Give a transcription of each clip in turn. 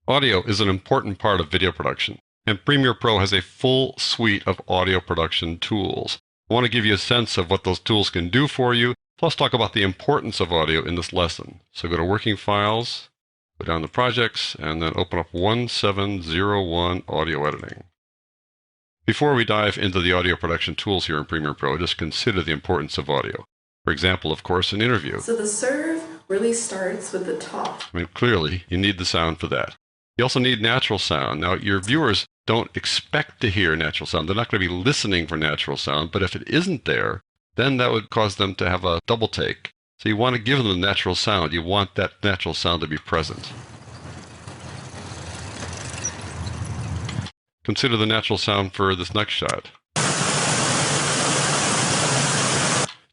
Audio is an important part of video production, and Premiere Pro has a full suite of audio production tools. I want to give you a sense of what those tools can do for you, plus talk about the importance of audio in this lesson. So go to Working Files, go down to Projects, and then open up 1701 Audio Editing. Before we dive into the audio production tools here in Premiere Pro, just consider the importance of audio. For example, of course, an interview. So the serve really starts with the top. I mean, clearly, you need the sound for that. You also need natural sound. Now, your viewers don't expect to hear natural sound. They're not going to be listening for natural sound, but if it isn't there, then that would cause them to have a double take. So you want to give them the natural sound. You want that natural sound to be present. Consider the natural sound for this next shot.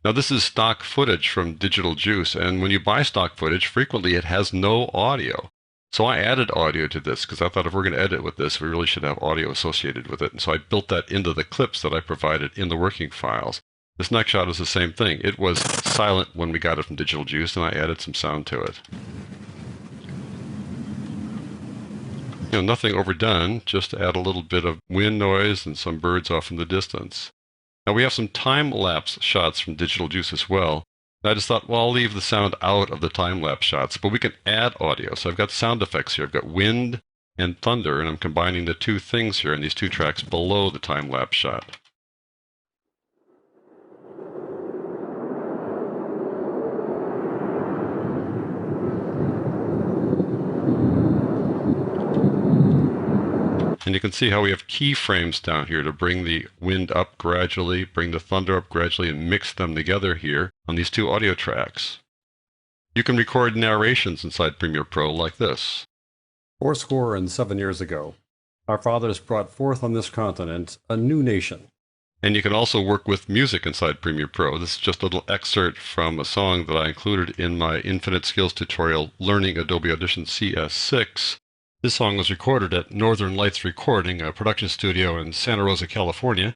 Now, this is stock footage from Digital Juice, and when you buy stock footage, frequently it has no audio. So I added audio to this because I thought if we're going to edit with this, we really should have audio associated with it. And so I built that into the clips that I provided in the working files. This next shot is the same thing. It was silent when we got it from Digital Juice, and I added some sound to it. Nothing overdone, just to add a little bit of wind noise and some birds off in the distance. Now we have some time-lapse shots from Digital Juice as well. I just thought, well, I'll leave the sound out of the time-lapse shots, but we can add audio. So I've got sound effects here. I've got wind and thunder, and I'm combining the two things here in these two tracks below the time-lapse shot. And you can see how we have keyframes down here to bring the wind up gradually, bring the thunder up gradually, and mix them together here on these two audio tracks. You can record narrations inside Premiere Pro like this. 7 years ago, our fathers brought forth on this continent a new nation. And you can also work with music inside Premiere Pro. This is just a little excerpt from a song that I included in my Infinite Skills tutorial, Learning Adobe Audition CS6. This song was recorded at Northern Lights Recording, a production studio in Santa Rosa, California.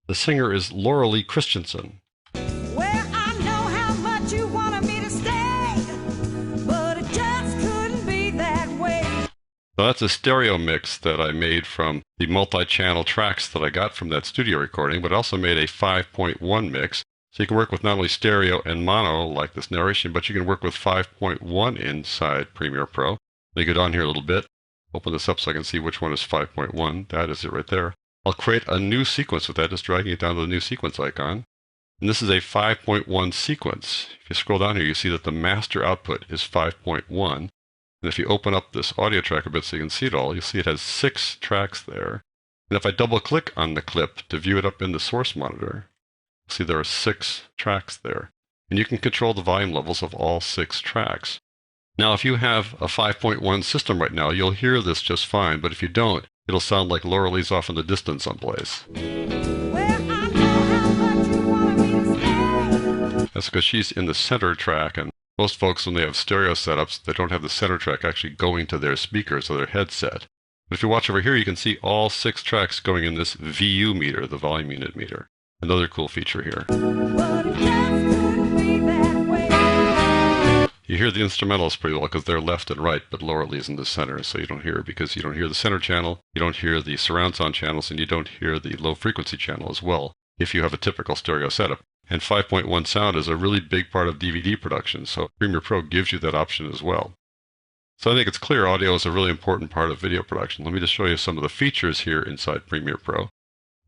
The singer is Laura Lee Christensen. Well, I know how much you wanted me to stay, but it just couldn't be that way. So that's a stereo mix that I made from the multi-channel tracks that I got from that studio recording, but I also made a 5.1 mix. So you can work with not only stereo and mono like this narration, but you can work with 5.1 inside Premiere Pro. Let me go down here a little bit. Open this up so I can see which one is 5.1. That is it right there. I'll create a new sequence with that, just dragging it down to the new sequence icon. And this is a 5.1 sequence. If you scroll down here, you see that the master output is 5.1. And if you open up this audio track a bit so you can see it all, you'll see it has 6 tracks there. And if I double click on the clip to view it up in the source monitor, you'll see there are 6 tracks there. And you can control the volume levels of all 6 tracks. Now, if you have a 5.1 system right now, you'll hear this just fine, but if you don't, it'll sound like Laura Lee's off in the distance someplace. That's because she's in the center track, and most folks, when they have stereo setups, they don't have the center track actually going to their speakers or their headset. But if you watch over here, you can see all 6 tracks going in this VU meter, the volume unit meter. Another cool feature here. You hear the instrumentals pretty well because they're left and right, but Laura Lee's in the center, so you don't hear it because you don't hear the center channel, you don't hear the surround sound channels, and you don't hear the low frequency channel as well if you have a typical stereo setup. And 5.1 sound is a really big part of DVD production, so Premiere Pro gives you that option as well. So I think it's clear audio is a really important part of video production. Let me just show you some of the features here inside Premiere Pro.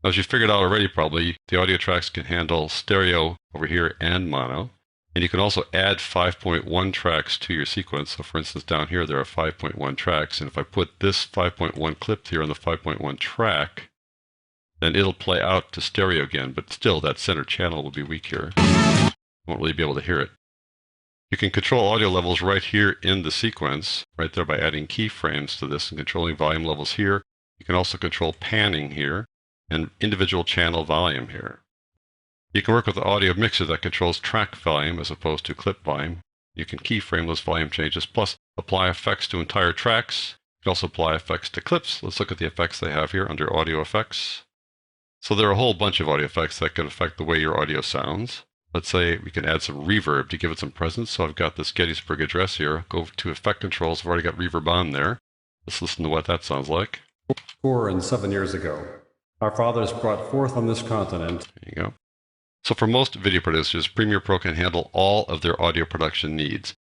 Now, as you figured out already probably, the audio tracks can handle stereo over here and mono. And you can also add 5.1 tracks to your sequence. So for instance, down here, there are 5.1 tracks. And if I put this 5.1 clip here on the 5.1 track, then it'll play out to stereo again. But still, that center channel will be weak here. You won't really be able to hear it. You can control audio levels right here in the sequence, right there by adding keyframes to this and controlling volume levels here. You can also control panning here and individual channel volume here. You can work with an audio mixer that controls track volume as opposed to clip volume. You can keyframe those volume changes, plus apply effects to entire tracks. You can also apply effects to clips. Let's look at the effects they have here under audio effects. So there are a whole bunch of audio effects that can affect the way your audio sounds. Let's say we can add some reverb to give it some presence. So I've got this Gettysburg Address here. Go to Effect Controls. I've already got reverb on there. Let's listen to what that sounds like. 4 and 7 years ago. Our fathers brought forth on this continent. There you go. So for most video producers, Premiere Pro can handle all of their audio production needs.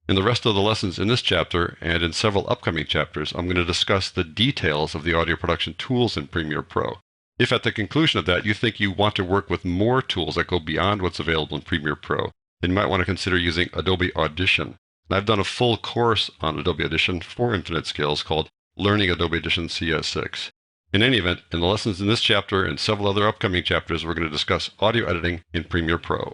In the rest of the lessons in this chapter and in several upcoming chapters, I'm going to discuss the details of the audio production tools in Premiere Pro. If at the conclusion of that you think you want to work with more tools that go beyond what's available in Premiere Pro, then you might want to consider using Adobe Audition. And I've done a full course on Adobe Audition for Infinite Skills called Learning Adobe Audition CS6. In any event, in the lessons in this chapter and several other upcoming chapters, we're going to discuss audio editing in Premiere Pro.